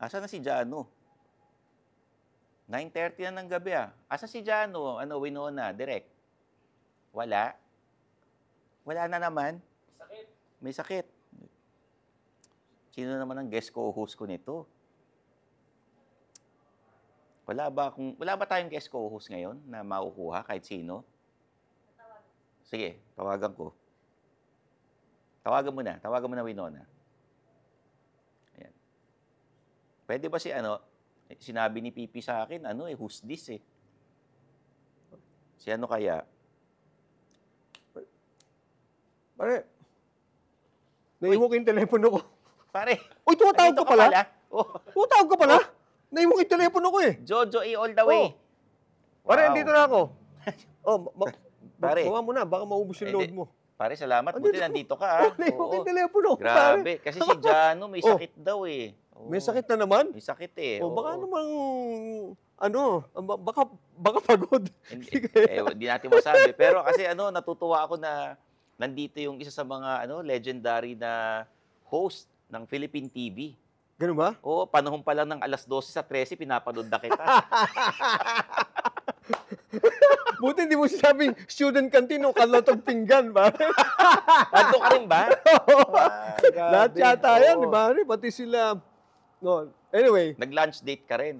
Asa na si Jano? 9:30 na ng gabi ah. Asa si Jano? Winona, direct. Wala. Wala na naman. Sakit. May sakit. Sino naman ang guest co-host ko nito? Wala ba tayong guest co-host ngayon na makukuha kahit sino? Sige, tawagan ko. Tawagan mo na Winona. Ayan. Pwede ba sinabi ni Pipi sa akin, who's this eh? Si ano kaya? Pare, naiwan ko yung telepono ko. Pare, Uy, tumatawag nandito ka pala? Oh, Tumatawag ka pala? Naiwan ko yung telepono ko eh. Jojo A all the way. Pare, Wow. andito na ako. Pare. Bawa mo na, baka maubos yung load mo. Pare, salamat. Buti nandito ka. Ah. Naiwan ko yung telepono ko, pare. Grabe. Kasi si Jano may sakit daw eh. Oo. May sakit na naman? May sakit eh. Baka namang, baka pagod. Hindi natin masabi. Pero kasi natutuwa ako na nandito yung isa sa mga legendary na host ng Philippine TV. Ganun ba? Oo, panahon pa lang ng alas 12 sa 13, pinapanood na kita. Buti hindi mo sinabing student canteen o kalotog pinggan ba? Nandun ka rin ba? Lahat yata yan, di ba? Pati sila. No. Anyway. Nag-lunch date ka rin.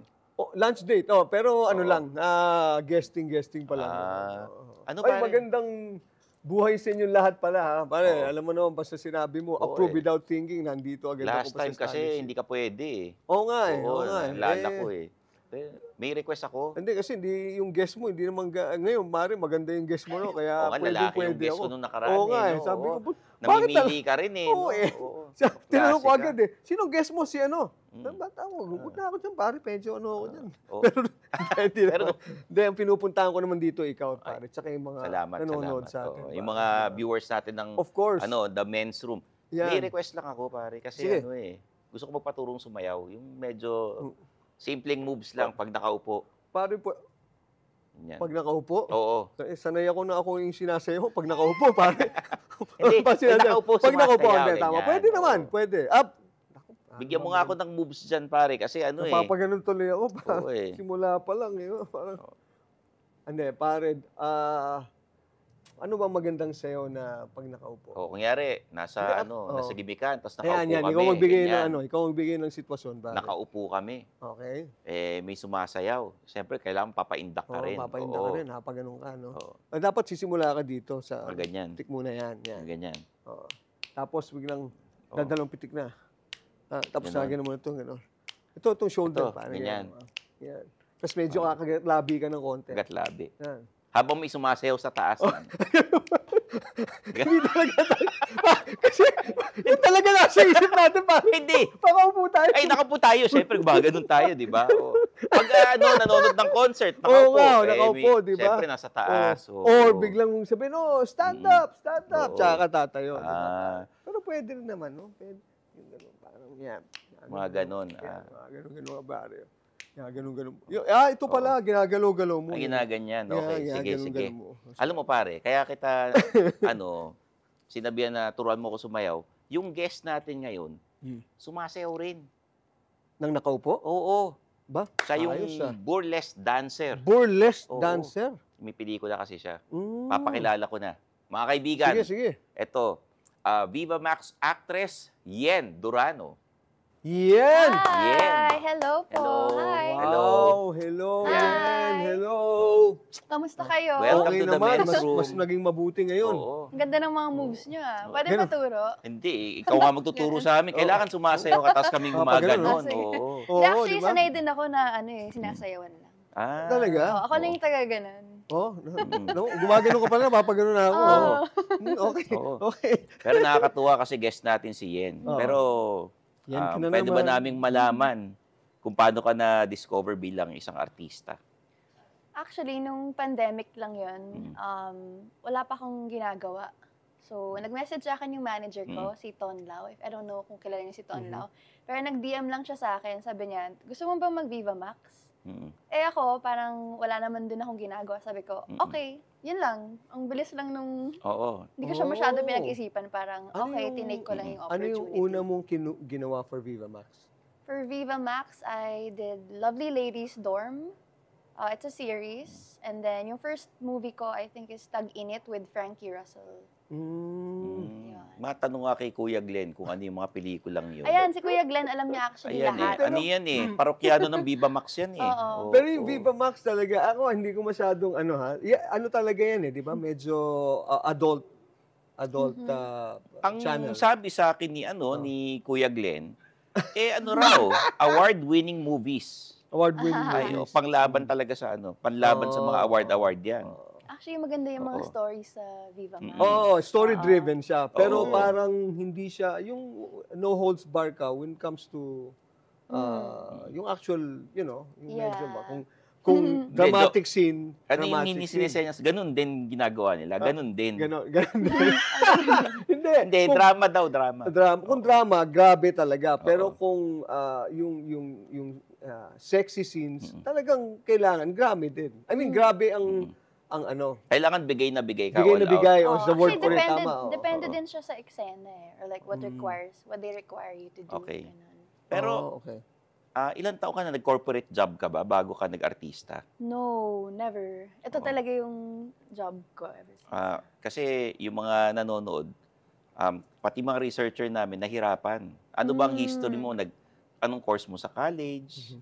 Lunch date. Pero lang, guesting pa lang. Ay, magandang buhay sa inyo lahat pala, ha? Pare, alam mo naman, basta sinabi mo, approve without thinking, nandito agad Last ako pa time kasi, hindi ka pwede eh. Oo nga eh. Naalala ko eh. May request ako. Hindi, kasi yung guest mo, hindi naman, ngayon, Mari, maganda yung guest mo, no? Kaya lalaki yung guest ako. ko nung nakaraan. Oo nga eh. Sabi ko, bakit namimili ka rin eh. Oo eh. Tinanong ko agad eh, sino guest mo? Si Bata mo, gumunta ako dyan, pare, medyo ako dyan. Pero, hindi, ang pinupuntahan ko naman dito, ikaw, pare, tsaka yung mga nanonood sa atin. Yung mga viewers natin ng, of course, the men's room. May request lang ako, pare, kasi gusto ko magpaturong sumayaw. Yung medyo simpleng moves lang pag nakaupo. Pare po, pag nakaupo? Oo. Sanay ako na ako yung sinasayaw pag nakaupo, pare. Hindi, pag nakaupo, pag nakaupo, sumasayaw. tama. Pwede naman, pwede. Up! Bigyan mo nga ako ng moves dyan, pare, kasi napapaganon tuloy ako, pare. Oo eh. Simula pa lang, parang, pare, ano ba magandang sayaw na pag nakaupo? Kunyari, nasa gibikan, tapos nakaupo kami. Ikaw magbigay ng sitwasyon, pare. Nakaupo kami. Okay. May sumasayaw. Siyempre, kailangan papaindak ka rin. Papaindak ka rin, napaganon ka, no? Dapat sisimula ka dito sa... ganyan. Pitik muna yan. Ganyan. Tapos biglang dadalawang pitik na. Tapos lagyan mo ito, gano'n. Itong shoulder, pare. Ganyan. Yan. Tapos medyo kakaga't-labi ka ng konti. Kagat-labi. Yan. Habang may sumasayaw sa taas. Hindi talaga. Kasi yun talaga nasa isip natin, pare. Hindi. Pakaupo tayo. Ay, nakaupo tayo. Siyempre, gumaganon tayo, di ba? Pag nanonood ng concert, nakaupo. Nakaupo, di ba? Siyempre, nasa taas. Or biglang sabihin, stand up. Tsaka tatayo. Pero pwede rin naman, no? Pwede. Yung gano'n, parang yan. Mga gano'n. Mga gano'n, pare. Ganun. Ito pala, ginagalaw-galaw mo. Ginaganyan. Okay, sige. Mo. Alam mo, pare, kaya kita, sinabihan na turuan mo ko sumayaw, yung guest natin ngayon, sumasayaw rin. Nang nakaupo? Oo. Ba? Siya yung burlesque dancer. Burlesque dancer? May pelikula kasi siya. Papakilala ko na. Mga kaibigan. Sige. Ito, Viva Max actress, Yen Durano. Yen! Hi! Hello po! Hi! Hello! Hi! Hello! Kamusta kayo? Welcome to the naman. men's room. Mas naging mabuti ngayon. Oo. Ang ganda ng mga moves nyo ah. Pwede paturo? Hindi, ikaw nga magtuturo sa amin. Kailangan sumasayaw ka, tapos kami gumaganon. Actually, sanay din ako na sinasayawan lang. Talaga? Ako lang yung taga-ganon. Gumagano ka pala, mapagano na ako. Okay. Pero nakakatuwa kasi guest natin si Yen. Pero pwede ba naming malaman kung paano ka na-discover bilang isang artista? Actually, nung pandemic lang yun, wala pa akong ginagawa. So, nag-message sa akin yung manager ko, si Ton Lau. I don't know kung kilala niyo si Ton Lau. Pero nag-DM lang siya sa akin. Sabi niya, gusto mo bang mag-Viva Max? Ako, parang wala naman din akong ginagawa. Sabi ko, okay, yun lang. Ang bilis lang nung... Hindi ko siya masyado pinag-isipan. Parang, okay, tinake ko lang yung opportunity. Ano yung una mong ginawa for Viva Max? For For Viva Max, I did Lovely Ladies Dorm. It's a series. And then, yung first movie ko, I think, is Tag-Init with Frankie Russell. Yun. Matanong nga kay Kuya Glenn kung ano yung mga pelikulang yun. Ayan, si Kuya Glenn, alam niya actually Ayan lahat. Ano yan parokyano ng Viva Max yan eh. Oo. Pero yung Viva Max talaga, ako hindi ko masyadong ano talaga yan eh, di ba? Medyo adult Ang channel. sabi sa akin ni Kuya Glenn, raw, award-winning movies. Award-winning Ay, movies. panglaban talaga sa panlaban sa mga award yan. Actually, maganda yung mga stories sa Viva Max. Oo, story-driven siya. Pero Oo. parang hindi siya, yung no holds bar ka when it comes to yung actual, yung medyo ba, kung dramatic scene, Ano yung dramatic scene. sinesenyas, ganun din ginagawa nila. Ganun din. Ganon din. Hindi, drama daw, drama. Kung drama, grabe talaga. Pero kung yung sexy scenes, talagang kailangan, grabe din. I mean, grabe ang Kailangan bigay na bigay ka. bigay na all out. bigay o sa word Actually, for it, tama. depende din siya sa eksena eh. Or like what they require you to do. Okay. Ganun. Pero, okay. ilang taon ka na nag-corporate job ka ba bago ka nag-artista? No, never. Ito talaga yung job ko ever since. Kasi yung mga nanonood, pati mga researcher namin, nahirapan. Ano bang history mo? Anong course mo sa college?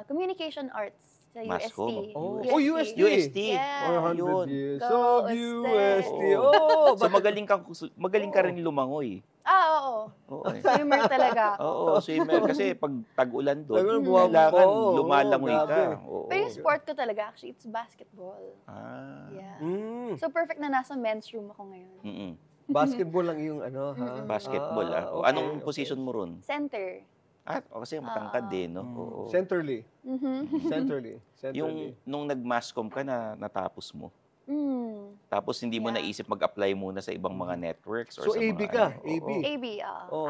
Communication arts sa Mass UST. comm. UST. UST. Yeah. 400 Yun. years Go of UST. UST. So magaling ka rin lumangoy. Oo. Oo. Swimmer talaga ako. Oo, swimmer. Kasi pag tag-ulan doon, Tagal, buwag- kailangan oo, lumalangoy ka. grabe. Oo. Pero yung sport ko talaga, actually, it's basketball. Yeah. So, perfect na nasa men's room ako ngayon. Basketball lang yung ha? Basketball, okay, Anong position mo ron? Center. Kasi matangkad din, no? Oo. Centerly. Centerly. Nung nag-masscom ka natapos mo. Tapos hindi mo naisip mag-apply muna sa ibang mga networks or So, sa AB mga ka? ano? AB? Oo. AB,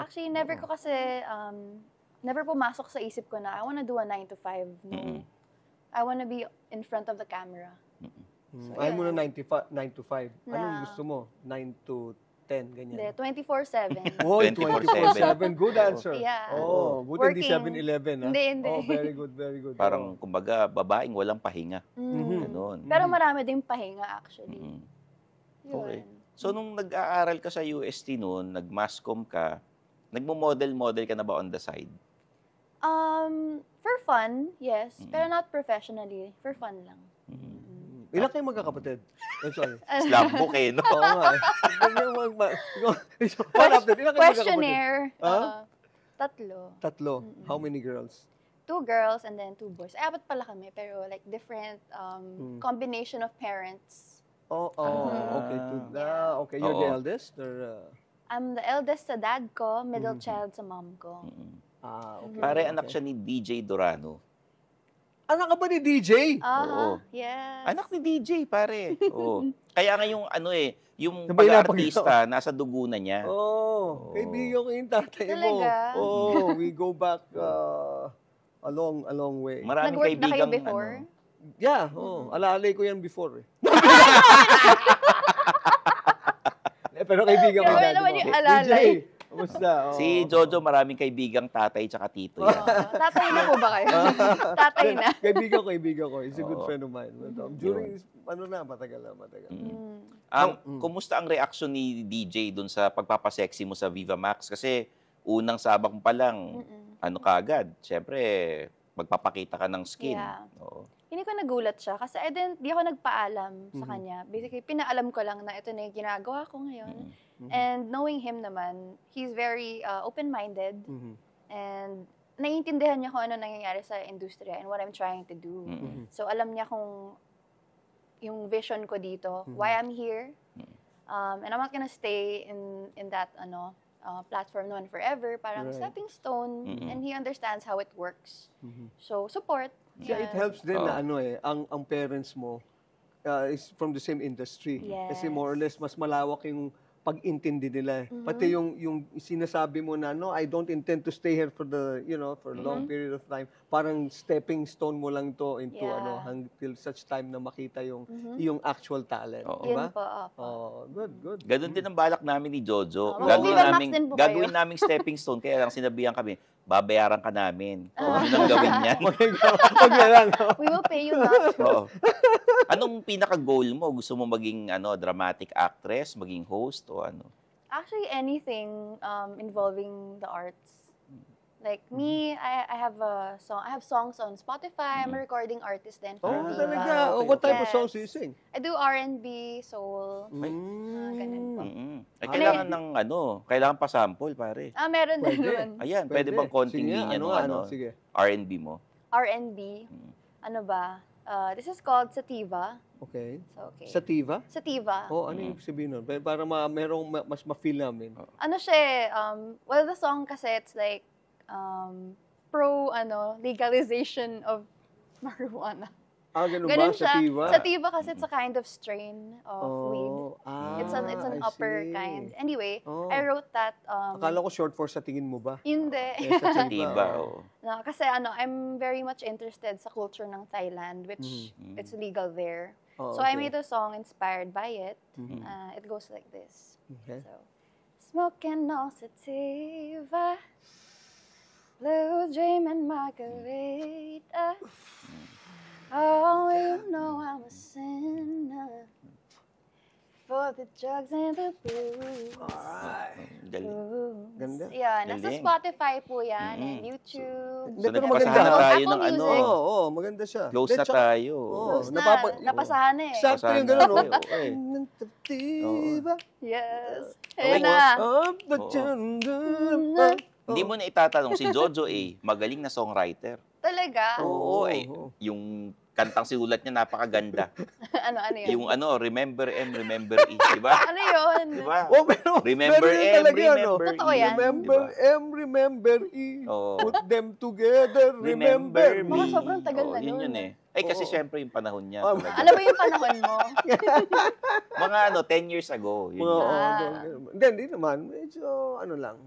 Actually, never ko kasi, never pumasok sa isip ko na I wanna do a 9 to 5. No. I wanna be in front of the camera. Ayaw mo na 9 to 5. Na. Anong gusto mo? 9 to 10, ganyan. Hindi, 24/7. Oy, 24/7. 24/7. Good answer. Yeah. Buti hindi Working. 7-Eleven, ha? Hindi. Very good, very good. Parang, kumbaga, babaeng walang pahinga. Ganon. Pero marami ding pahinga, actually. Yun. Okay. So, nung nag-aaral ka sa UST noon, nag-masscom ka, nagmo-model-model ka na ba on the side? For fun, yes. Pero not professionally. For fun lang. Ilan kayo magkakapatid? I'm sorry. Slapbook no? Oo nga. One after. Ilan kayo magkakapatid? Questionnaire. Tatlo. How many girls? 2 girls and then 2 boys. Ay, apat pala kami, pero like different combination of parents. Okay. Okay, you're the eldest? Or, I'm the eldest sa dad ko, middle child sa mom ko. okay. Pare, anak siya ni DJ Dorano. Anak ka ba ni DJ? Oo. Yes. Anak ni DJ, pare. Oo. Kaya nga yung yung Sabay na pag-artista, nasa dugo na niya. Kaibigan ko yung tatay mo. Talaga? We go back a long way. Maraming Nag-work na kayo kaibigang, before? Yeah, alalay ko yan before. Pero kaibigan ko Grabe dati naman mo. yung alalay. DJ, kumusta? Si Jojo, maraming kaibigang tatay tsaka tito yan. Tatay na po ba kayo? Tatay na. Kaibigan ko. He's a good Oo. friend of mine. During, matagal na. Kumusta ang reaksyon ni DJ dun sa pagpapasexy mo sa Viva Max? Kasi unang sabak mo pa lang, kaagad? Siyempre, magpapakita ka ng skin. Yeah. Oo. Hindi ko nagulat siya kasi di ako nagpaalam sa kanya. Basically, pinaalam ko lang na ito na yung ginagawa ko ngayon. And knowing him naman, he's very open-minded. And naiintindihan niya kung ano nangyayari sa industriya and what I'm trying to do. So alam niya kung yung vision ko dito, why I'm here. And I'm not gonna stay in that platform naman forever. Parang stepping stone. And he understands how it works. So support. Yeah, it helps din na ang parents mo is from the same industry. Yes. Kasi more or less mas malawak yung pag-intindi nila. Pati yung sinasabi mo na I don't intend to stay here for for a long period of time. Parang stepping stone mo lang to into until such time na makita yung actual talent, Oo. di ba? Yun po. Good. Ganun din ang balak namin ni Jojo. Viva Max din po kayo. Gagawin naming stepping stone, kaya lang sinabihan kami, babayaran ka namin. Kung ano nang gawin yan. Wag na lang. We will pay you back. Oo. Anong pinaka-goal mo? Gusto mo maging dramatic actress, maging host, o ano? Actually, anything involving the arts. Like me, I have a song. I have songs on Spotify. I'm a recording artist then for Viva. Talaga? What type of songs do you sing? I do R&B, soul, ganun po. Kailangan ng kailangan pa sample, pare. Meron din naman. Ayan, pwede bang konting Sige, linya ng Sige. R&B mo? R&B. Ano ba? This is called Sativa. Okay. So, okay. Sativa? Sativa. Ano yung sabihin nun? Para merong mas ma-feel namin. Ano siya, well, the song kasi, it's like, pro, legalization of marijuana. Ganun Ganun ba? siya. Sativa? Sativa kasi it's a kind of strain of weed. It's an I upper see. kind. Anyway, I wrote that. Akala ko short for sa tingin mo ba? Hindi. Sativa, No, kasi I'm very much interested sa culture ng Thailand, which it's legal there. So I made a song inspired by it. It goes like this. Okay. So, smoking on sativa, blue dream and margarita. Oh, you know I'm a sinner for the drugs and the booze. Ganda. Yeah, nasa Galing. Spotify po yan and YouTube. So, Pero nagpasahan maganda. na tayo Apple ng Music. Oo, maganda siya. Close na Tsaka- tayo. Close na, napasahan na eh. Sakto yung Napasahan gano'n, na no? tayo, Sativa. Yes. Okay. Ayan na. Of the Oo. gender. Hindi mo na itatanong, si Jojo magaling na songwriter. Talaga? Oo, Oo. yung kantang sinulat niya napakaganda. ano yun? Yung Remember M, Remember E, di ba? Ano yun? Di ba? Oh, pero Remember meron yun M, talaga, remember Totoo E. yan. Remember Di ba? M, remember E. Oo. Put them together, remember Remember me. Mga sobrang tagal na Yun nun. yun eh. Ay, kasi Oo. syempre yung panahon niya. Oh, talaga. Alam mo yung panahon mo? Mga 10 years ago. Yun Oo, yun. hindi naman. Medyo, lang,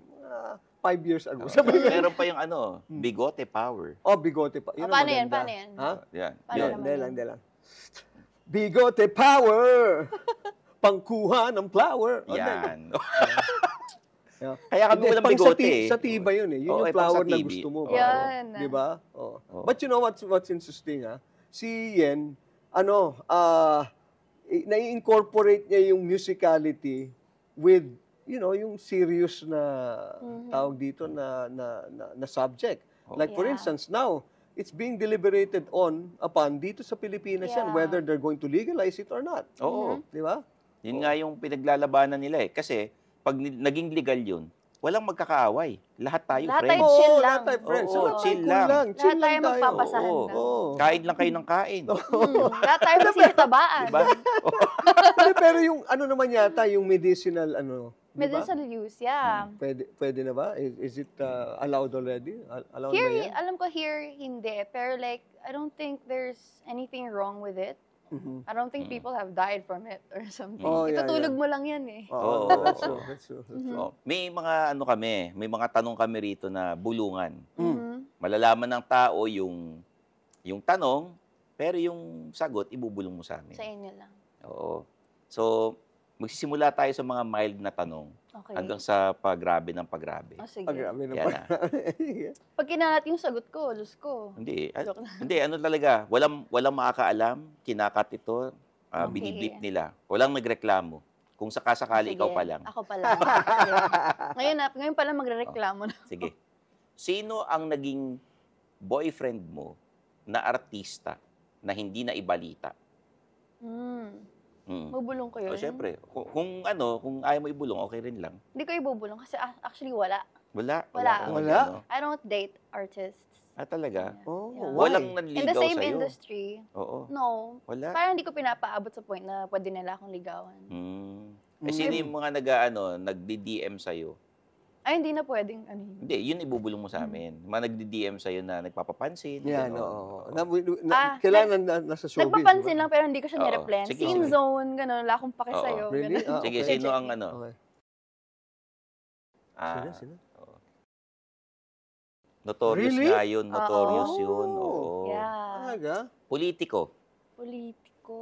5 years ago. Meron pa yung Bigote Power. Bigote pa. Yun ang Paano yan? maganda. Paano yan? Ha? Yan. Paano Yun. naman? Hindi lang. Bigote Power! Pangkuha ng flower. Yan. Yeah. Kaya kami Hindi, walang pang bigote eh. Sa tiba yun eh. Yun Oo, yung pang flower sa na TV. gusto mo. Oo. Yan. Di ba? Oh. Oo. But you know what's interesting, ha? Si Yen, nai-incorporate niya yung musicality with, yung serious na tawag dito na subject. Like for Yeah. instance, now, it's being deliberated upon dito sa Pilipinas yan, Yeah. whether they're going to legalize it or not. Oo. Di ba? Yun nga yung pinaglalabanan nila eh. Kasi, pag naging legal yun, walang magkakaaway. Lahat tayo Lahat friends. tayo chill lang. Lahat tayo friends. Oo, Lahat chill cool lang. Chill Lahat tayo lang tayo. magpapasahan Oo. lang. Oo. Kain lang kayo ng kain. Lahat tayo masinitabaan. Diba? Pero yung naman yata, yung medicinal di ba? Medicinal use, yeah. Pwede na ba? Is it allowed already? Allowed Here, na yan? alam ko here, hindi. Pero like, I don't think there's anything wrong with it. I don't think people have died from it or something. Oh, yeah, Itutulog yeah. mo lang yan eh. Oo, Oo. that's true. That's true. Oh, may mga may mga tanong kami rito na bulungan. Malalaman ng tao yung tanong, pero yung sagot, ibubulong mo sa amin. Sa inyo lang. Oo. So, magsisimula tayo sa mga mild na tanong Okay. hanggang sa pagrabe ng pagrabe. Oh, sige. Grabe Yan naman. na. Pag kinalat yung sagot ko, Diyos ko. Hindi, talaga, walang makakaalam, kinakat ito, Okay. biniblip nila. Walang nagreklamo. Kung sakasakali, Sige, ikaw pa lang. Ako pa lang. Sige. Ngayon pa lang magrereklamo na. Sige. Sino ang naging boyfriend mo na artista na hindi na ibalita? Bubulong ko yun. O, syempre. Kung ayaw mo ibulong, okay rin lang. Hindi ko ibubulong kasi actually wala. Wala. Wala. kang Wala? ano. I don't date artists. Talaga? Oh, Yeah. why? Walang In the nanligaw same sa'yo? industry, Oo. no. Wala? Parang hindi ko pinapaabot sa point na pwede nila akong ligawan. Sino yung mga nagdi-DM sa'yo? Ay, hindi na pwedeng ano yun. Hindi, yun ibubulong mo sa amin. Mga nagdi-DM sa'yo na nagpapapansin. Yan, gano'n. oo. Ah, Kailangan nasa showbiz. Nagpapansin di ba? lang pero hindi ko siya Oo. nireplyan. Sige, Scene sige. zone, gano'n. Wala akong pake Oo. sa'yo. Really? Ganun. Sige, Okay. sino ang Okay. Sino? Notorious Really? nga yun. Notorious Oo. yun. Oo. Yeah. Talaga? Politiko. Politiko,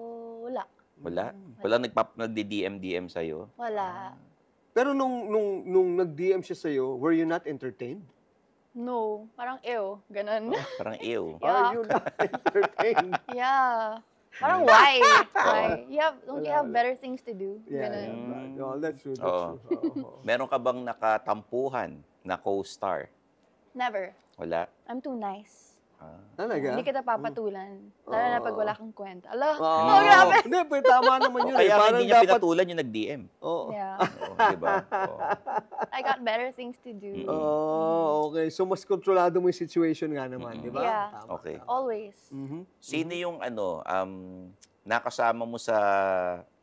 wala. Wala? Walang nagdi-DM sa'yo? Wala. Pero nung nag-DM siya sa'yo, were you not entertained? No, parang ew, ganun. Parang ew. Are you not entertained? Yeah. Parang why? Why? Don't you have Wala. better things to do? Yeah, Ganun. yeah. No, that's true. That's Oo. true. Oo. Meron ka bang nakatampuhan na co-star? Never. Wala. I'm too nice. Talaga? Hindi kita papatulan. Lalo na pag wala kang kwenta. Ala, Oh, grabe. Hindi, pero tama naman yun. Kaya Parang hindi niya dapat... pinatulan yung nag-DM. Oo. Yeah. Oo, diba? Oo. I got better things to do. Oh, okay. So, mas kontrolado mo yung situation nga naman, di ba? Yeah. Tama, Okay. tama. Always. Sino yung nakasama mo sa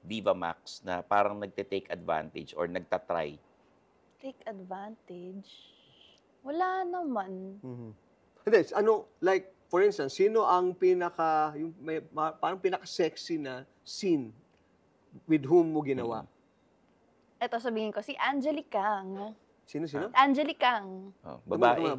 Viva Max na parang nagte-take advantage or nagtatry? Take advantage? Wala naman. Hindi, like, for instance, sino ang parang pinaka-sexy na scene with whom mo ginawa? Ito sabihin ko, si Angelique Kang. Sino? Oh, Angelique Kang. babae.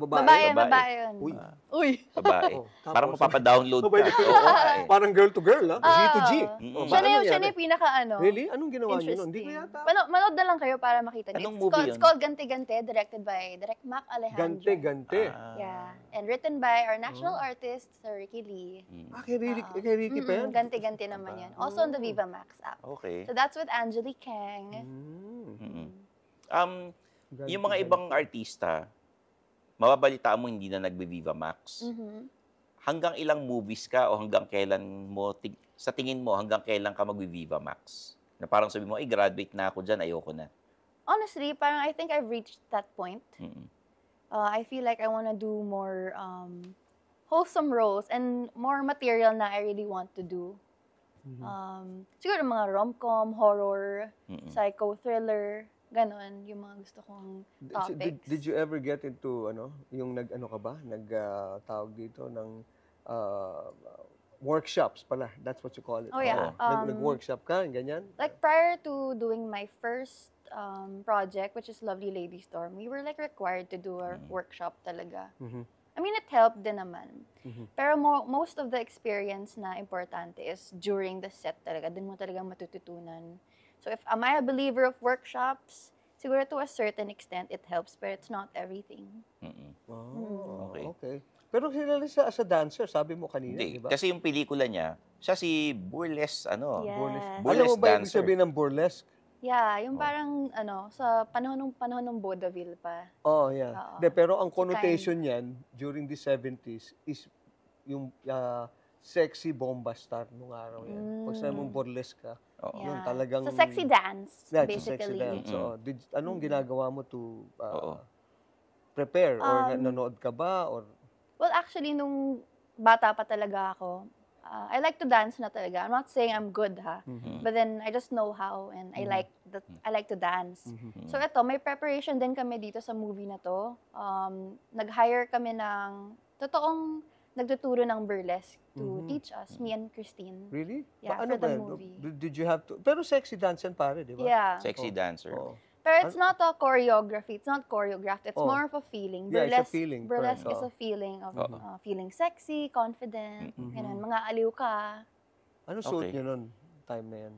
Babae yun. Uy. Uy. Babae. Oh, tapos- Parang mapapadownload ka. Sabay- Oo nga eh. Parang girl to girl, ha? G to G. Mm. Siya na Paano yung yan? pinaka Really? Anong ginawa niyo nun? interesting. Hindi ko yata. Manood na lang kayo para makita niyo. Anong movie yun? It's called Gante-Gante, directed by Direk Mac Alejandro. Gante. Yeah. And written by our national artist, Sir Ricky Lee. Kay Ricky pa yan? Gante-Gante naman yan. Also on the Viva Max app. Okay. So that's with Angelique Kang. Yung mga ibang artista, mababalitaan mo hindi na nagbe-Viva Max. Hanggang ilang movies ka o hanggang kailan mo, sa tingin mo, hanggang kailan ka magbe-Viva Max? Na parang sabi mo, graduate na ako dyan, ayoko na. Honestly, parang I think I've reached that point. I feel like I want to do more wholesome roles and more material na I really want to do. Siguro mga rom-com, horror, psycho, thriller, ganon, yung mga gusto kong topics. Did you ever get into, yung tawag dito, ng workshops pala? That's what you call it. Oh, yeah. Nag-workshop ka, ganyan? Like, prior to doing my first project, which is Lovely Lady Storm, we were like required to do a workshop talaga. I mean, it helped din naman. Pero most of the experience na importante is during the set talaga. Dun mo talaga matututunan. So, am I a believer of workshops? Siguro to a certain extent, it helps, but it's not everything. Okay. Pero kilala siya as a dancer, sabi mo kanina, Hindi. di ba? Kasi yung pelikula niya, siya si burlesque, Yes. Alam mo burlesque ba ibig dancer. sabihin ng burlesque? Yeah, yung parang, sa panahon ng vaudeville pa. Oh, yeah. Oo. Pero ang connotation niyan during the 70s is yung sexy bomba star nung araw yan. Pag sabi mong burlesque ka, yun talagang... So, sexy dance, That's a basically. sexy dance. So, anong ginagawa mo to prepare? Or nanonood ka ba? Or Well, actually, nung bata pa talaga ako, I like to dance na talaga. I'm not saying I'm good, ha? But then, I just know how and I like to dance. So, eto, may preparation din kami dito sa movie na to. Nag-hire kami ng totoong nagtuturo ng burlesque to teach us, me and Christine. really? Yeah, Ano for the ba? movie. Did you have to... Pero sexy dance yan pare, di ba? Yeah. Sexy dancer. Oo. Pero it's not a choreography. It's not choreographed. It's more of a feeling. Yeah, it's a feeling, Burlesque correct. is a feeling of feeling sexy, confident, ganun, mga aliw ka. Ano suot Okay. niyo nun? Time na yan?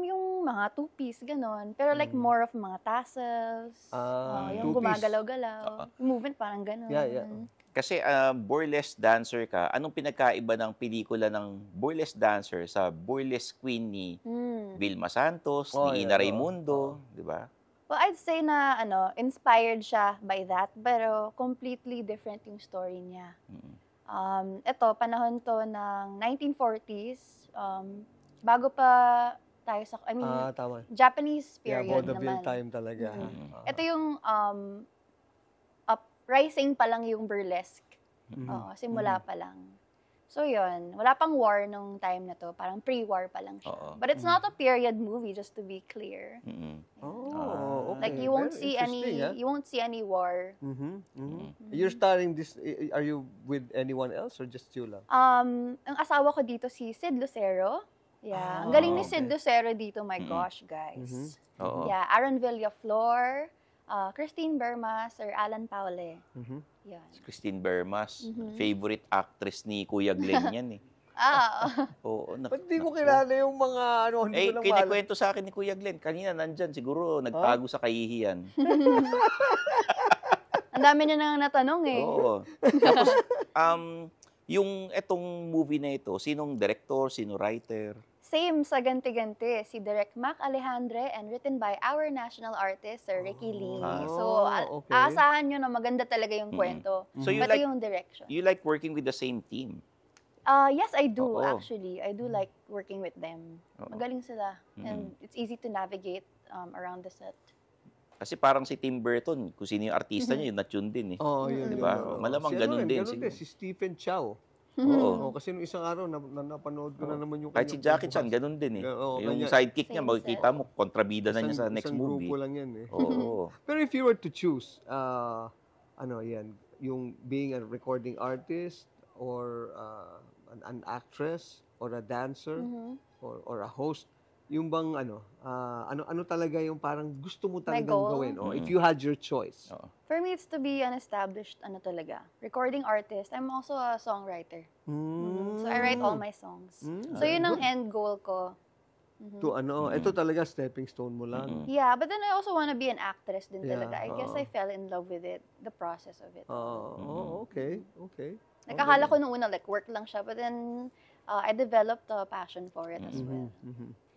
Yung mga two-piece, ganun. Pero like more of mga tassels, yung two-piece. gumagalaw-galaw. Yung movement parang ganun. Yeah. Kasi burlesque dancer ka, anong pinagkaiba ng pelikula ng burlesque dancer sa burlesque queen ni Vilma Santos, ni Ina Raimundo, di ba? Well, I'd say na inspired siya by that, pero completely different yung story niya. Ito, panahon to ng 1940s, bago pa tayo sa, tama. Japanese Yeah, period vaudeville naman. time talaga. Ito yung rising pa lang yung burlesque. Oo, simula pa lang. So yun, wala pang war nung time na to. Parang pre-war pa lang siya. But it's not a period movie, just to be clear. Oh, okay. Like you won't Very see any war. You're starting this, are you with anyone else or just you lang? Ang asawa ko dito si Sid Lucero. Yeah, ang galing ni Sid Lucero dito, my gosh, guys. Oo. Yeah, Aaron Villaflor, Christine Bermas, or Alan Paule. Yan. Christine Bermas, favorite actress ni Kuya Glenn yan eh. Oo. Ba't di ko kilala yung mga hindi ko lang kinikwento sa akin ni Kuya Glenn. Kanina nandyan, siguro nagtago sa kahihiyan. Ang dami niya nang natanong eh. Oo. Tapos, yung etong movie na ito, sinong director, sino writer? Same sa Ganti-Ganti, si Direk Mac Alejandre and written by our national artist, Sir Ricky Lee. So, okay. aasahan nyo na maganda talaga yung kwento. So you Pati like, yung direction. you like working with the same team? Yes, I do Oo. actually. I do like working with them. Oo. Magaling sila. And it's easy to navigate around the set. Kasi parang si Tim Burton, kung sino yung artista niya, yun na-tune din eh. Oo, yun. Di ba? yun. Malamang Si ganun din. Ganun din, si Stephen Chow. Oo. Kasi nung isang araw, napanood ko na naman yung Kahit si Jackie Chan, ganun din eh. yung sidekick niya, Same makikita set. mo, kontrabida na niya sa next isang movie. grupo lang yan eh. Oo. Pero if you were to choose, yung being a recording artist or an actress or a dancer or a host, yung bang ano talaga yung parang gusto mo talagang goal? gawin if you had your choice. Oo. For me, it's to be an established talaga. Recording artist. I'm also a songwriter. So I write all my songs. So yun ang end goal ko. To ito talaga stepping stone mo lang. Yeah, but then I also want to be an actress din Yeah, talaga. I guess I fell in love with it, the process of it. Okay. Nakakala ko nung una, like, work lang siya. But then, I developed a passion for it as well.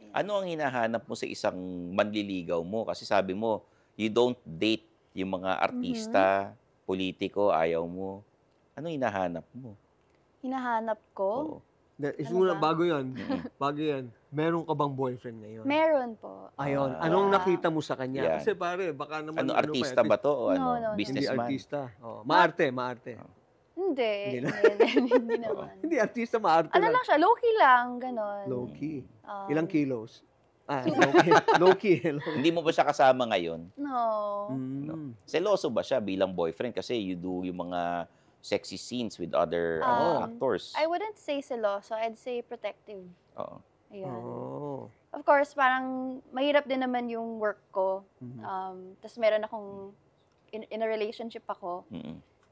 Ano ang hinahanap mo sa isang manliligaw mo? Kasi sabi mo, you don't date yung mga artista, politiko, ayaw mo. Ano hinahanap mo? Hinahanap ko? Oo. Isuna, bago yan. Meron ka bang boyfriend ngayon? Meron po. Ayun. Anong nakita mo sa kanya? Yan. Kasi pare, baka naman... Ano, artista ba to? O ano, No. Hindi businessman? artista. Maarte. Hindi. Hindi Hindi naman. Hindi artista, maarte Ano lang. lang siya, low-key lang, ganon. Low-key. Um, Ilang kilos? Low-key. Hindi mo ba siya kasama ngayon? No. Seloso ba siya bilang boyfriend? Kasi you do yung mga sexy scenes with other actors. I wouldn't say seloso, I'd say protective. Oo. Ayun. Oh. Of course, parang mahirap din naman yung work ko. Tapos meron akong, in a relationship ako.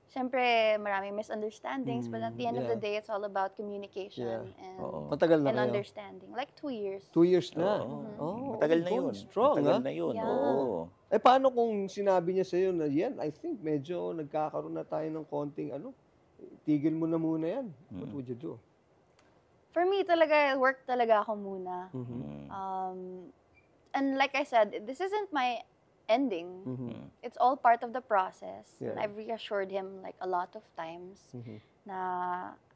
Siyempre, maraming misunderstandings, but at the end of the day, it's all about communication and Matagal na kayo? understanding. Like 2 years. 2 years na? Matagal na yun. Strong, Matagal na yun. Yeah. Oo. Paano kung sinabi niya sa'yo na yan, I think medyo nagkakaroon na tayo ng konting tigil mo na muna yan. What would you do? For me, talaga, work talaga ako muna. And like I said, this isn't my ending. It's all part of the process. Yeah. And I've reassured him like a lot of times na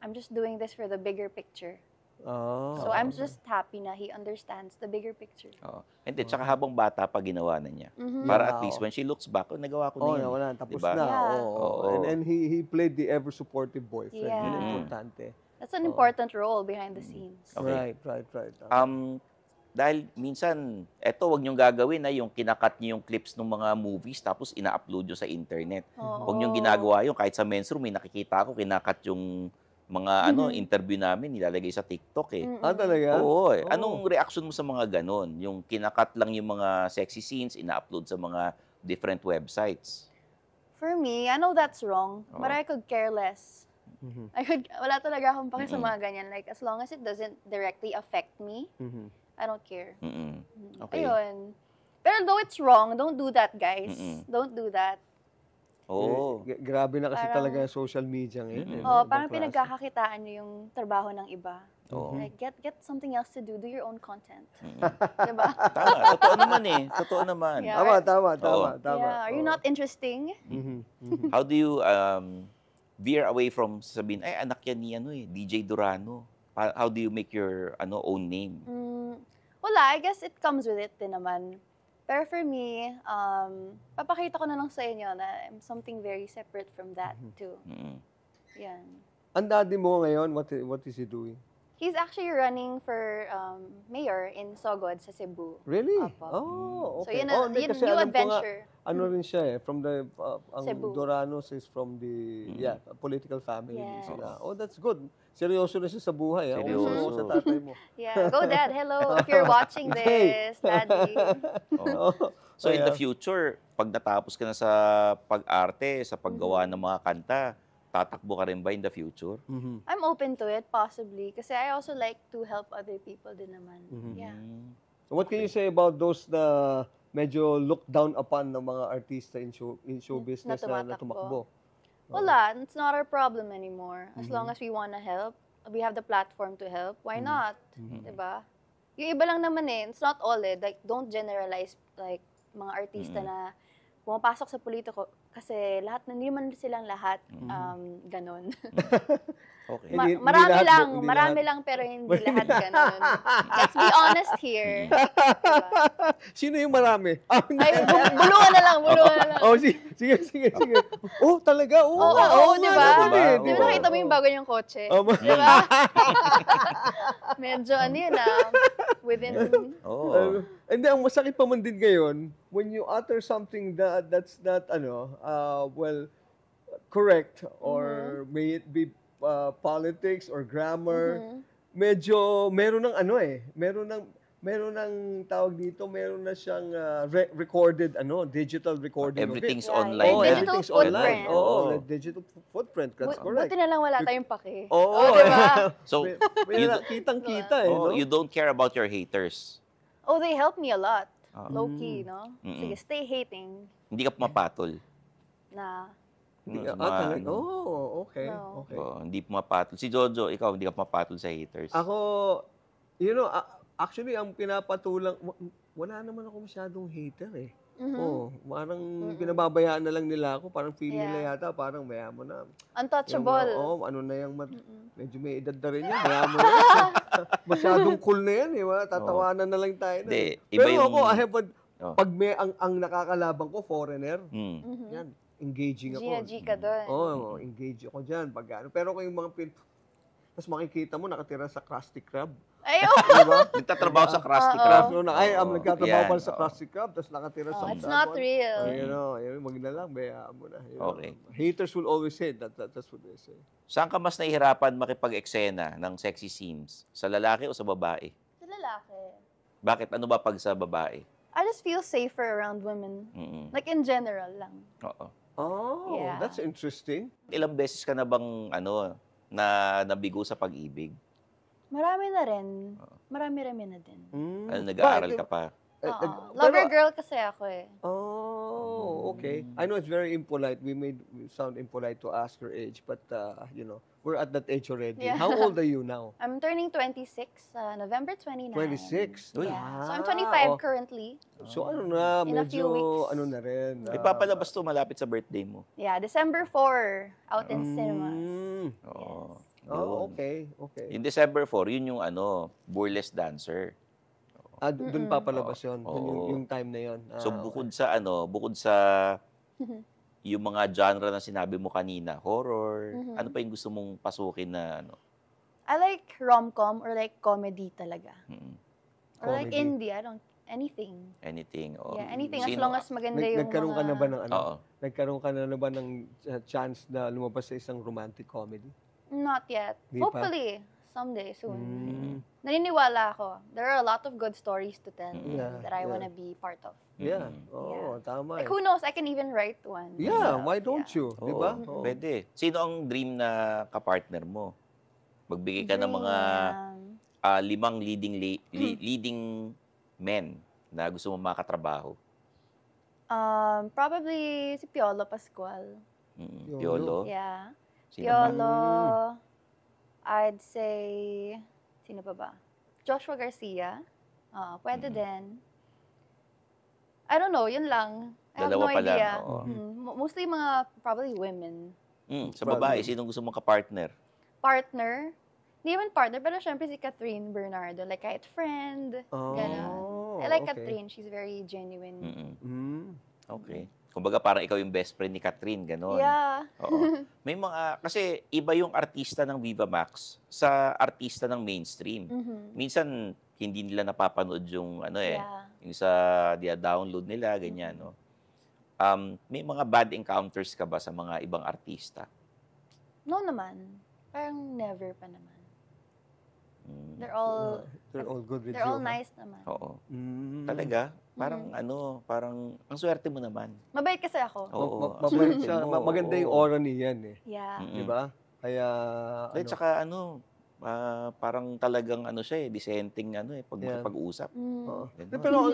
I'm just doing this for the bigger picture. So I'm just happy na he understands the bigger picture. Oo. Hindi, tsaka habang bata pa ginawa na niya. Para at least when she looks back, nagawa ko na yun. Wala, tapos Diba? na. Yeah. Oo. And he played the ever-supportive boyfriend. Yeah. Yun ang importante. That's an important role behind the scenes. Okay. Right. Dahil minsan, eto, wag niyong gagawin na yung kinakat niyo yung clips ng mga movies tapos ina-upload niyo sa internet. Huwag niyong ginagawa yun. Kahit sa men's room, may nakikita ako, kinakat yung mga interview namin, nilalagay sa TikTok eh. Talaga? Oo. Anong reaction mo sa mga ganon? Yung kinakat lang yung mga sexy scenes, ina-upload sa mga different websites. For me, I know that's wrong, but I could care less. Wala talaga akong paki sa mga ganyan. Like, as long as it doesn't directly affect me, I don't care. Okay. Ayun. Pero though it's wrong, don't do that, guys. Don't do that. Oo. Grabe na kasi Parang- talaga yung social media ngayon. Parang pinagkakakitaan nyo yung trabaho ng iba. Oo. Like, get something else to do. Do your own content. Diba? Tama. Totoo naman eh. Totoo naman. Yeah. Tama. Yeah. Are you not interesting? How do you veer away from sabihin, ay, anak yan ni DJ Durano? How do you make your own name? Wala, I guess it comes with it din naman. Pero for me, papakita ko na lang sa inyo na I'm something very separate from that too. Yan. Ang daddy mo ngayon, what is he doing? He's actually running for mayor in Sogod sa Cebu. Really? Opo. Oh, So okay. yun, Hindi, yun kasi new alam ko nga, adventure. ano rin siya from the, ang Cebu. Doranos is from the, political family. Yes. Sila. Oh, that's good. Seryoso na siya sa buhay. Seryoso. Oo, sa tatay mo. Yeah, go dad. Hello, if you're watching this, daddy. So in the future, pag natapos ka na sa pag-arte, sa paggawa ng mga kanta, tatakbo ka rin ba in the future? I'm open to it, possibly. Kasi I also like to help other people din naman. Yeah. What can you say about those medyo looked down upon ng mga artista in show business na tumakbo? Wala, it's not our problem anymore. As long as we wanna help, we have the platform to help, why not? Diba? Yung iba lang naman it's not all like, don't generalize, like, mga artista na pumapasok sa politiko, kasi lahat, hindi man silang lahat, ganon. Okay. Marami lang, pero hindi lahat ganon. Let's be honest here. Diba? Sino yung marami? Ay, bulungan na lang. Oh, sige. Oh, talaga? Oo, diba? Diba? Diba nakita mo yung bago niyang kotse? Diba? Medyo within... And then, ang masakit pa man din ngayon, when you utter something that's not, correct, or may it be politics or grammar, medyo meron ng tawag dito, meron na siyang recorded digital recording. Everything's of it. online. Everything's online. Digital footprint. That's correct. Buti na lang wala tayong pake. Diba? So, kitang-kita you don't care about your haters. Oh, they help me a lot. Low-key, no? Sige, stay hating. Hindi ka pumapatol. Okay. No. Okay. Hindi pumapatol. Si Jojo, ikaw, hindi ka pumapatol sa haters. Ako, actually, ang pinapatulang, wala naman ako masyadong hater eh. Parang pinababayaan na lang nila ako. Parang feeling nila yata, parang mayaman na. Untouchable. Ano na yung, medyo may edad na rin yan. Mayaman na yan. Masyadong cool na yan eh. Tatawanan na lang tayo. Pero ako, pag may ang nakakalaban ko, foreigner, yan, engaging ako. G ka doon. Engage ako dyan. Pero kung yung mga tapos makikita mo, nakatira sa Krusty Krab. Ay, diba? Nagtatrabaho sa Krusty Krab. Nagtatrabaho pala sa Krusty Krab, tapos nakatira sa... It's not real. Wag na lang, bayaan mo na. Okay. Haters will always say that. That's what they say. Saan ka mas nahihirapan makipag-eksena ng sexy scenes? Sa lalaki o sa babae? Sa lalaki. Bakit? Ano ba pag sa babae? I just feel safer around women. Like in general lang. Oo. Oh, Yeah. that's interesting. Ilang beses ka na bang na nabigo sa pag-ibig? Marami na rin. Marami-rami na din. Nag-aaral ka pa? Lover girl kasi ako eh. Oh, okay. I know it's very impolite. We sound impolite to ask your age, but we're at that age already. Yeah. How old are you now? I'm turning 26, November 29. 26. Uy. Yeah. So I'm 25 currently. So In a few medyo weeks. na rin. Ipapalabas to malapit sa birthday mo. Yeah, December 4, out in cinemas. Oo. Oh, okay. Yung December 4, yun yung burlesque dancer. Doon papalabas yun. Oo. Yung time na yun. So bukod sa yung mga genre na sinabi mo kanina, horror, ano pa yung gusto mong pasukin na I like rom-com or like comedy talaga. Or like Comedy. indie, anything. Anything. Yeah, anything as long as maganda yung Nagkaroon ka na ba ng Oo. Nagkaroon ka na ba ng chance na lumabas sa isang romantic comedy? Not yet. Di pa? Hopefully, someday, soon. Naniniwala ako. There are a lot of good stories to tell that I wanna be part of. Yeah. Oo, tama. Like, who knows, I can even write one. Yeah, myself. why don't you? Oo, Di ba? Oo. Pwede. Sino ang dream na kapartner mo? Magbigay ka ng mga 5 leading men na gusto mo makatrabaho. Probably si Piolo Pascual. Piolo? Yeah. Sino ba? Piolo, I'd say, sino pa ba? Joshua Garcia. Pwede din. I don't know, yun lang. I have Dalawa no pa lang, idea. oo. Mostly mga, probably women. Sa babae, sinong gusto mong kapartner? Partner. Hindi naman partner, pero syempre si Catherine Bernardo. Like, kahit friend. Ganon. I like Catherine. She's very genuine. Okay. Kumbaga parang ikaw yung best friend ni Catherine, gano'n. Yeah. Oo. May kasi iba yung artista ng Viva Max sa artista ng mainstream. Minsan, hindi nila napapanood yung yung sa download nila, ganyan, no? May mga bad encounters ka ba sa mga ibang artista? No naman. Parang never pa naman. They're all good with they're you. all nice naman. Oo. Talaga? Parang parang ang swerte mo naman. Mabait kasi ako. Oo. Mabait siya. Maganda yung aura niyan eh. Yeah. Di ba? Kaya, Tsaka parang talagang ano siya dissenting pag-usap. Pero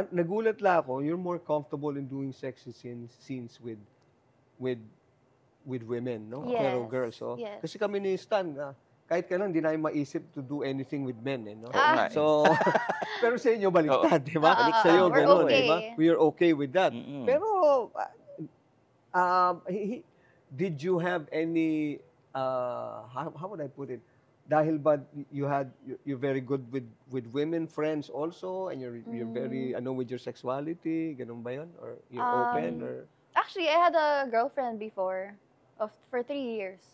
nagulat lang ako, you're more comfortable in doing sexy scenes with women, no? Yes. Pero girls, Yes. Kasi kami ni Stan, kahit kailan, hindi namin maisip to do anything with men, no? Oo nga, So, pero sa inyo, baliktad, di ba? Sa iyo, we're gano'n, okay. di ba? We are okay with that. Pero, did you have any, how would I put it? Dahil ba you're very good with women friends also, and you're very, with your sexuality, ganun ba yun? Or you're open, or? Actually, I had a girlfriend before, for 3 years.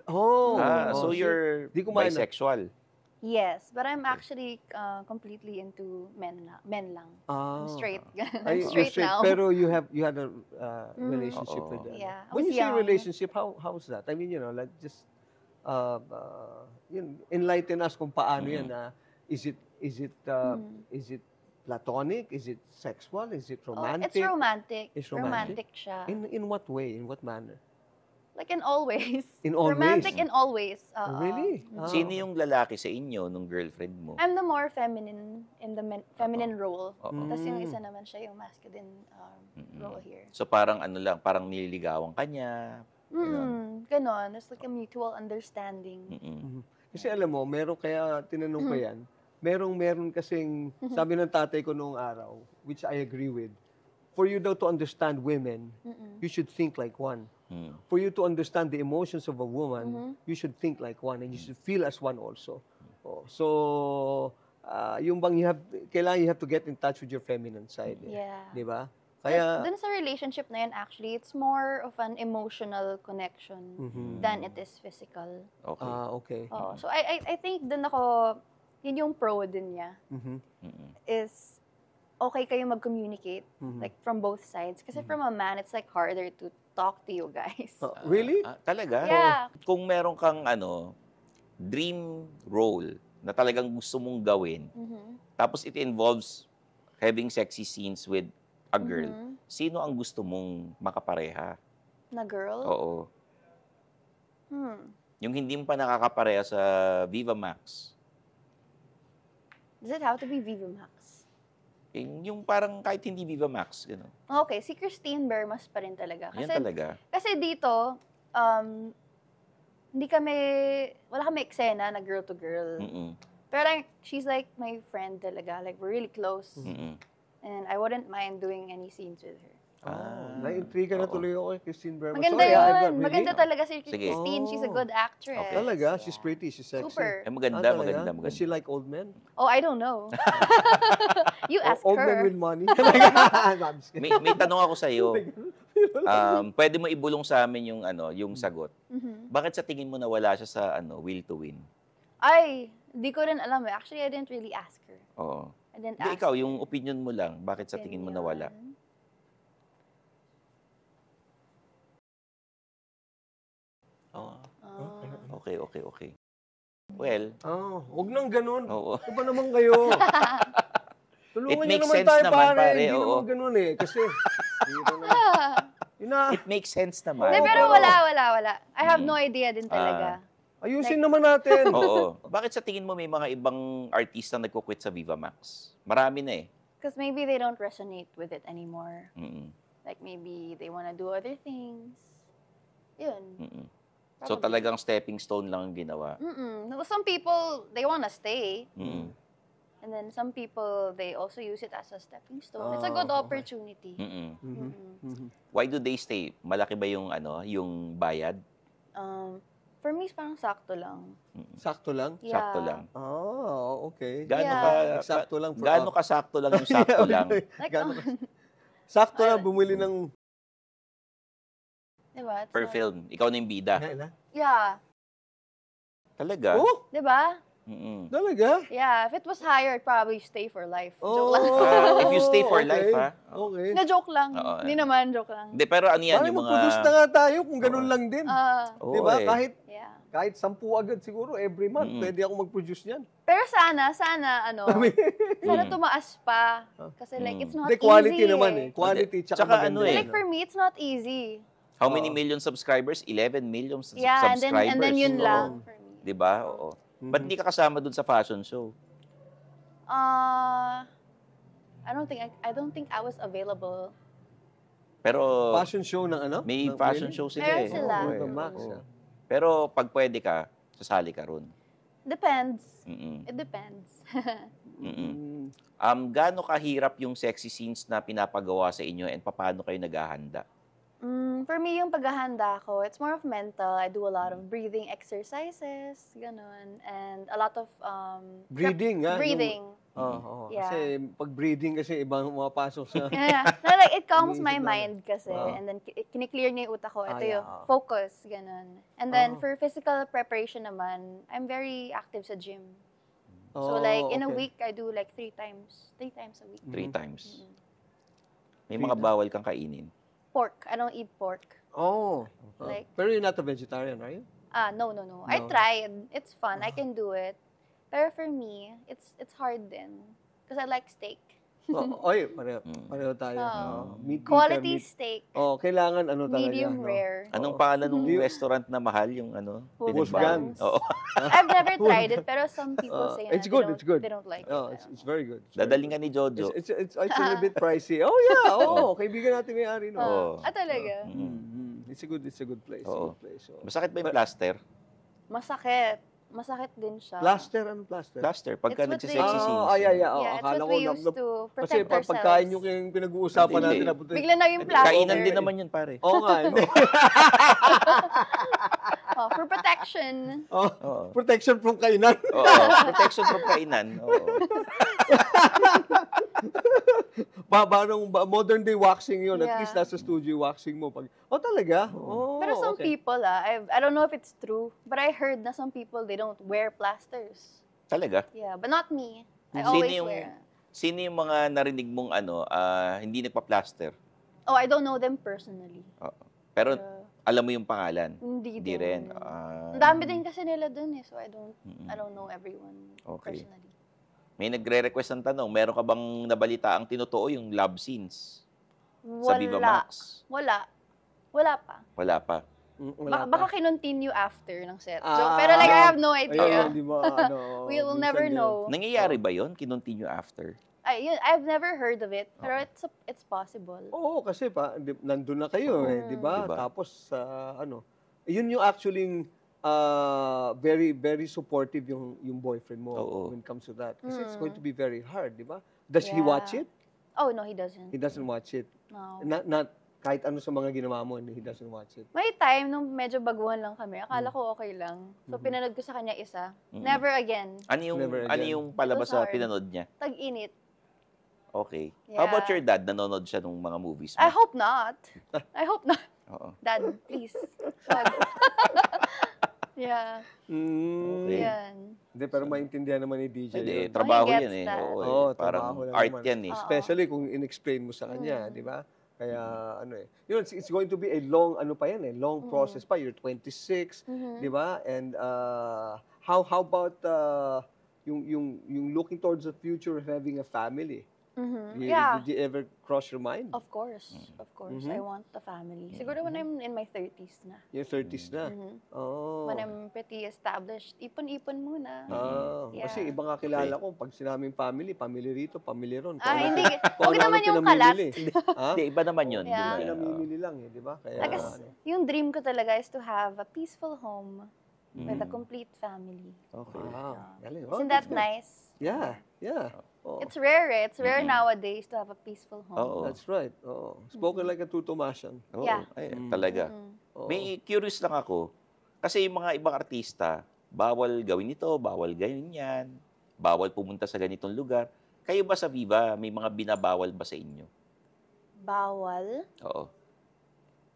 So you're bisexual? Yes, but I'm actually completely into men lang. I'm straight. I'm straight now. Pero you had a relationship with them. Yeah. When you say relationship, how's that? I mean, like just enlighten us kung paano yan. Is it platonic? Is it sexual? Is it romantic? It's romantic. It's romantic siya. In what way? In what manner? Like in all ways. In all romantic ways? in all ways. Really? Sino yung lalaki sa inyo nung girlfriend mo? I'm the more feminine in the feminine role. Tapos yung isa naman siya yung masculine role here. So parang parang nililigawan ka niya. Ganon. There's like a mutual understanding. Kasi alam mo, kaya tinanong ko yan, meron kasing, sabi ng tatay ko noong araw, which I agree with, for you daw to understand women, you should think like one. For you to understand the emotions of a woman, you should think like one, and you should feel as one also. So, yung bang kailangan you have to get in touch with your feminine side. Yeah. Di ba? Kaya, dun sa relationship na yun, actually, it's more of an emotional connection than it is physical. Okay. Okay. So, I think dun ako, yun yung pro din niya. Is, okay kayo mag-communicate, like, from both sides. Kasi from a man, it's like harder to talk to you guys. Really? Talaga? Yeah. Kung meron kang dream role na talagang gusto mong gawin, tapos it involves having sexy scenes with a girl, sino ang gusto mong makapareha? Na girl? Oo. Yung hindi mo pa nakakapareha sa Viva Max. Does it have to be Viva Max? Yung parang kahit hindi Viva Max, gano'n. Okay, si Christine Bermas pa rin talaga. Yan talaga. Kasi dito, wala kami eksena na girl to girl. Pero like, she's like my friend talaga. Like, we're really close. And I wouldn't mind doing any scenes with her. Na-intriga na tuloy ako kay Christine Bermas. Maganda yun. Maganda talaga si Christine. She's a good actress. Okay. Talaga? She's pretty. She's sexy. Super. Maganda. Does she like old men? Oh, I don't know. You ask old men her. with money? may tanong ako sa iyo. Pwede mo ibulong sa amin yung sagot. Bakit sa tingin mo nawala siya sa Will to Win? Ay, di ko rin alam eh. Actually, I didn't really ask her. Oo. I didn't Hindi, ask ikaw, her. yung opinion mo lang, bakit sa tingin mo nawala? Okay. Well, huwag nang ganun. Oo. Ano ba naman kayo? Tulungan niyo naman tayo, pare. Hindi naman ganun eh. Kasi, it makes sense naman. Pero wala. I have no idea din talaga. Ayusin naman natin. Oo. Bakit sa tingin mo may mga ibang artista nagko-quit sa Viva Max? Marami na eh. Because maybe they don't resonate with it anymore. Like maybe they want to do other things. Yun. So talagang stepping stone lang ang ginawa. Some people, they want to stay. And then some people, they also use it as a stepping stone. It's a good opportunity. Why do they stay? Malaki ba yung yung bayad? For me, parang sakto lang. Sakto lang? Yeah. Sakto lang. Okay. Sakto lang gaano ka sakto lang yung sakto lang? Like, sakto lang bumili ng diba? Per film. Ikaw na yung bida. Yeah. Talaga? Diba? Talaga? Yeah. If it was higher, I'd probably stay for life. Joke lang. If you stay for life, ha? Okay. Na joke lang. Hindi naman, joke lang. Hindi, pero ano yan yung mga... mag-produce na nga tayo kung ganun lang din. Diba? Kahit 10 agad siguro, every month, pwede ako mag-produce niyan. Pero sana sana tumaas pa. Kasi like, it's not easy. Quality naman eh. Quality, tsaka maganda. Like for me, it's not easy. How many million subscribers? 11 million subscribers. Yeah, and then yun lang for me. Di ba? Oo. Ba't di ka kasama dun sa fashion show? I don't think I was available. Pero Fashion show ng ano? may Ng fashion wedding? show sila Meron eh. sila. Oo, Ultra Max. oo. Pero pag pwede ka, sasali ka ron. Depends. Mm-mm. It depends. Mm-mm. Gaano kahirap yung sexy scenes na pinapagawa sa inyo and paano kayo naghahanda? For me, yung paghahanda ko, it's more of mental. I do a lot of breathing exercises, ganun. And a lot of Breathing, ha? breathing. Oo. Yeah. Kasi pag breathing kasi ibang pumapasok sa... Yeah. No, like, it calms my Iniisip mind kasi. Oo. And then, kiniklear niya yung utak ko. Ito yeah. yung focus, ganun. And then, Oh. for physical preparation naman, I'm very active sa gym. So, Oh, like, in a okay. week, I do like 3 times. 3 times a week. 3 times. Mm. May mga bawal kang kainin. Pork. I don't eat pork. Oh. Like- Pero you're not a vegetarian, are you? No. I No. tried. It's fun. I can do it. Pero for me, it's hard din. Because I like steak. Oy, pareho tayo. Oo. Meat eater, Quality meat- steak. kailangan ano talaga. Medium no? rare. Anong pangalan ng restaurant na mahal yung ano? Wolfgang. Oo. I've never tried it, pero some people say it's na good, they it's good. They don't like Oh, it. it's very good. It's very Dadaling ka ni Jojo. good. It's a little bit pricey. Oh yeah, kaibigan natin may-ari no. Oo. Talaga? It's a good place. Oo. Good place. So. Masakit ba yung plaster? Masakit. Masakit din siya. Plaster, ano plaster? Plaster. Pagka It's what nagsisexy they- scenes. Yeah. Yeah, it's Akala what ko we used to kasi protect ourselves. pagkain yung pinag-uusapan Hindi. natin. napunta- Bigla na yung plaster. Kainan din naman yun, pare. Oo nga. Hindi. For protection. Oo. Protection from kainan. Oo. Protection from kainan. Oo. Parang modern day waxing yun. At Yeah. least nasa studio waxing mo. Talaga? Oh, Pero some okay. people, I don't know if it's true, but I heard na some people, they don't wear plasters. Talaga? Yeah, but not me. I Sino always yung- wear. Sino yung mga narinig mong hindi nagpa-plaster? Oh, I don't know them personally. Oo. Pero alam mo yung pangalan? Hindi Hindi din. rin. Ang dami din kasi nila dun so I don't know everyone Okay. personally. May nagre-request ng tanong, meron ka bang nabalita ang tinotoo yung love scenes sa Viva Max? Wala pa. Wala pa. Wala Baka pa. kinontinue after ng set. Ah, Pero like, I have no idea. Ayun, di ba, ano, We will minsan never yan. know. Nangyayari ba yon? Kinontinue after? I've never heard of it, pero it's possible. Oo, kasi nandun na kayo di ba? Diba? Tapos, yun yung actually very, very supportive yung boyfriend mo Oo. when it comes to that. Kasi it's going to be very hard, di ba? Does he Yeah. watch it? Oh, no, he doesn't. He doesn't watch it. No. Not kahit ano sa mga ginawa mo, he doesn't watch it. May time nung medyo baguhan lang kami, akala ko okay lang. So, pinanood ko sa kanya isa. Never again. Ano yung, Never ano again. yung palabas It was sa hard. pinanood niya? Tag-init. Okay. Yeah. How about your dad? Nanonood siya ng mga movies mo? I hope not. I hope not. Oo. Dad, please. Wag. Yeah. Okay. Yan. Hindi, pero maintindihan naman ni DJ Hindi, yun. trabaho he gets yan eh. that. Oo, Oo, parang trabaho lang art naman. yan eh. Especially kung in-explain mo sa kanya, di ba? Kaya yun, it's going to be a long long process pa. You're 26, di ba? And how about yung looking towards the future of having a family? Yeah. Did you ever cross your mind? Of course. Of course. I want the family. Siguro when I'm in my 30s na. Yung 30s na. Oh. When I'm pretty established, ipon-ipon muna. Yeah. Kasi iba nga kilala ko, pag sinaming family rito, family ron. Hindi. Kung Huwag ano naman yung kalat. pinamimili. Ha? Hindi, iba naman yun. Yeah. Di ba? Pinamimili lang di ba? Kaya, Kasi yung dream ko talaga is to have a peaceful home with a complete family. Okay. Wow. Galing. Isn't that nice? Yeah. Oh, It's rare. It's rare nowadays to have a peaceful home. Oo. that's right. Spoken like a true Tomasian. Oo. Yeah. Ay, talaga. Oo. May curious lang ako. Kasi yung mga ibang artista, bawal gawin ito, bawal gawin yan, bawal pumunta sa ganitong lugar. Kayo ba sa Viva, may mga binabawal ba sa inyo? Bawal? Oo.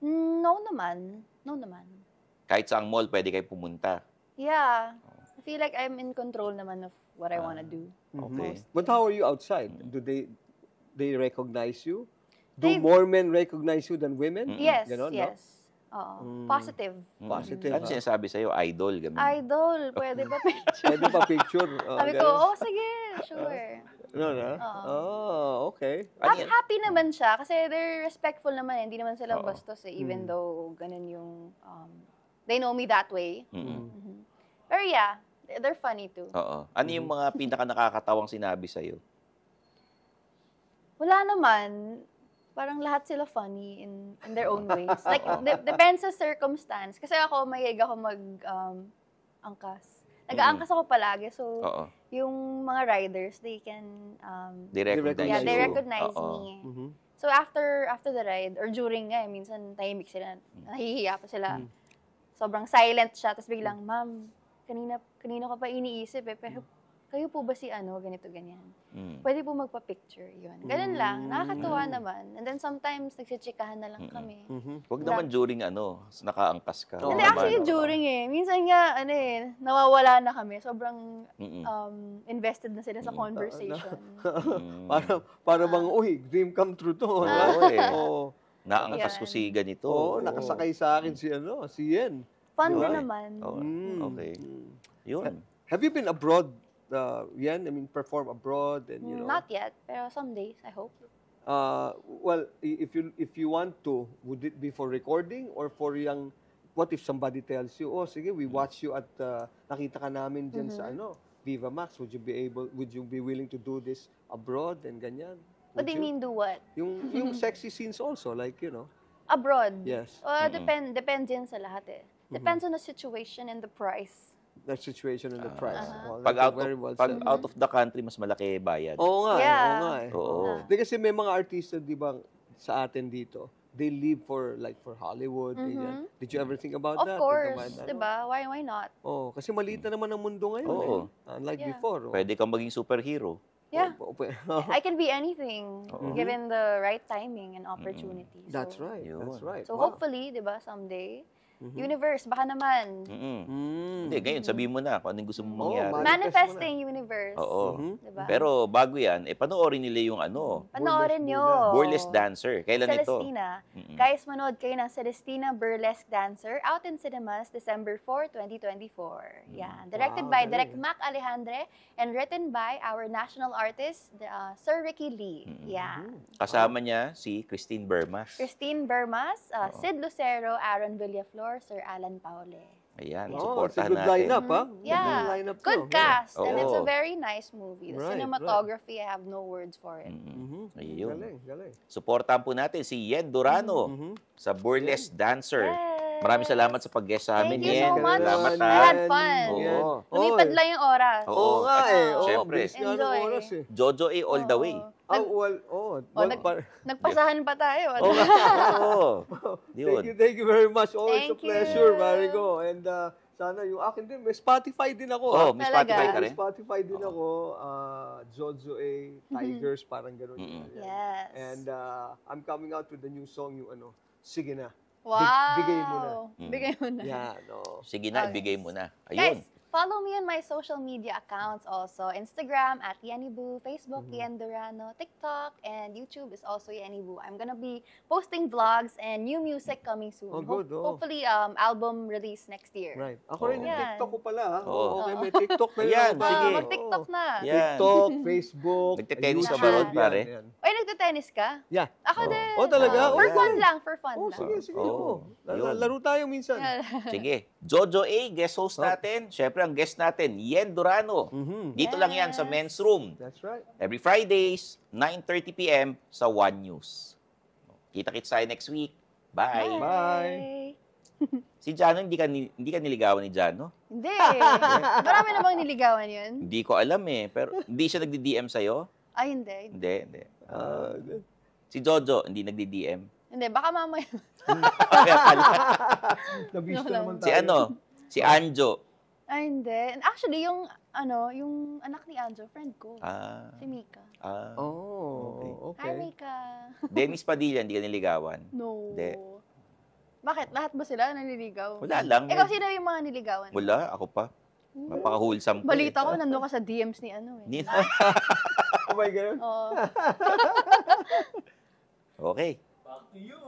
No naman. No naman. Kahit sa mall, pwede kayo pumunta. Yeah. I feel like I'm in control naman of what I want to do. Okay. But how are you outside? Do they recognize you? Do They- more men recognize you than women? Yes, Ganon, no? yes. Positive. Positive. Ano sinasabi sa'yo? Idol, gano'n. Idol, pwede ba picture? Pwede pa picture? Sabi ko, ganon. sige, sure. No, no? Okay. Ano yan? Happy naman siya kasi they're respectful naman. Hindi naman sila Oo. bastos even though ganun yung, they know me that way. Mhm. Pero yeah, they're funny too. Oo. Ano yung mga pinaka-nakakatawang sinabi sa'yo? Wala naman. Parang lahat sila funny in their own ways. Like, depends sa circumstance. Kasi ako, mahilig ako angkas. Nag-aangkas ako palagi. So, yung mga riders, they can... they recognize they recognize me. So, after the ride, or during nga, minsan tahimik sila, nahihiya pa sila. Sobrang silent siya. Tapos biglang, ma'am, kanina ka pa iniisip pero kayo po ba si ganito, ganyan? Pwede po magpa-picture, yun. Ganun lang, nakakatuwa naman. And then sometimes, nagsichikahan na lang kami. Huwag naman during nakaangkas ka. Hindi, actually during Minsan nga, nawawala na kami. Sobrang invested na sila sa conversation. Para bang, dream come true to. Naangkas ko si ganito. Nakasakay sa akin si Yen. Fun din naman. Okay. Yun. Have you been abroad, Yen? I mean, perform abroad and Not yet, pero some days, I hope. Well, if you want to, would it be for recording or for what if somebody tells you, sige, we watch you at nakita ka namin diyan sa Viva Max, would you be willing to do this abroad and ganyan? What do you mean do what? Yung sexy scenes also, like, Abroad? Yes. Depends din sa lahat Depends on the situation and the price. The situation and the price. Pag out of the country, mas malaki bayad. Oo nga eh. Oo. Di kasi may mga artista, di ba, sa atin dito, they live for Hollywood. Did you ever think about that? Of course, diba? Why not? Kasi maliit na naman ang mundo ngayon. Unlike before. Pwede kang maging superhero. Yeah. I can be anything given the right timing and opportunity. That's right. So hopefully, diba, someday, universe, baka naman. Hindi, ngayon, sabihin mo na kung anong gusto mong mangyari. Manifesting universe. Oo. Diba? Pero bago yan, panoorin nila yung Panoorin nyo. Burlesque Dancer. Kailan ito? Celestina. Guys, manood kayo ng Celestina Burlesque Dancer out in cinemas December 4, 2024. Yan. Directed by Direk Mac Alejandre and written by our national artist, Sir Ricky Lee. Yan. Kasama niya si Christine Bermas. Christine Bermas, Sid Lucero, Aaron Villaflor, Sir Alan Paule. Ayan, supportahan good natin. Lineup, ha? Yeah, lineup good cast. And it's a very nice movie. The Right, cinematography, I have no words for it. Ayun. Galing. Supportahan po natin si Yen Durano sa Burlesque Dancer. Yes. Maraming salamat sa pag-guest sa amin, Thank you Yen. so much. Salamat, I had fun. Oo. Lumipad lang yung oras. Oo nga eh. Siyempre. Bilis nga ng Enjoy. oras eh. Jojo A all the way. Nagpasahan pa tayo. Yun. Thank you very much. Always a Thank you. pleasure, Marigo. And sana yung akin din, may Spotify din ako. May Spotify ka May rin? Spotify din ako. Jojo A, Tigers, parang gano'n. Yes. And I'm coming out with the new song, yung Sige Na. Wow. Bigay mo na. Bigay mo na. Yan, Sige na, Okay. ibigay mo na. Ayun. Guys, follow me on my social media accounts also. Instagram at Yenibu, Facebook Yen Durano, TikTok, and YouTube is also Yenibu. I'm gonna be posting vlogs and new music coming soon. Oh, good. Hopefully, album release next year. Right. Ako rin yung Yan. TikTok ko pala. Ha? Oo. Okay, may TikTok na Ayan, ako. sige. Mag-TikTok na. Yan. TikTok, Facebook, Nagte-tennis ka YouTube, ba ron, pare? yan. Oy, nagte-tennis ka? Yeah. Ako din. Oh, talaga? For Oh, fun yeah. lang, for fun lang. Sige. Yun. Laro tayo minsan. Sige. Jojo A, guest host natin. Siyempre, ang guest natin, Yen Durano. Dito lang yan sa Men's Room. That's right. Every Fridays, 9:30 p.m. sa One News. Kita-kits tayo next week. Bye. Bye. Si Jano, hindi ka niligawan ni Jano? Hindi. Marami na bang niligawan yun? Hindi ko alam eh. Pero hindi siya nagdi-DM sa'yo? Ay, hindi. Hindi. Si Jojo, hindi nagdi-DM. Hindi, baka mamaya. Kaya pala. Nabista naman tayo. Si si Anjo. Ay, hindi. Actually, yung anak ni Anjo, friend ko. Si Mika. Oh, Hi, okay. Mika. Dennis Padilla, hindi ka niligawan? No. Hindi. Bakit? Lahat ba sila naniligaw? Wala lang. Ikaw, sino yung mga niligawan? Wala, ako pa. Napaka-wholesome ko. Balita ko, nandun ka sa DMs ni ano eh. Hindi. Oh my God. Oo. Okay. Back to you.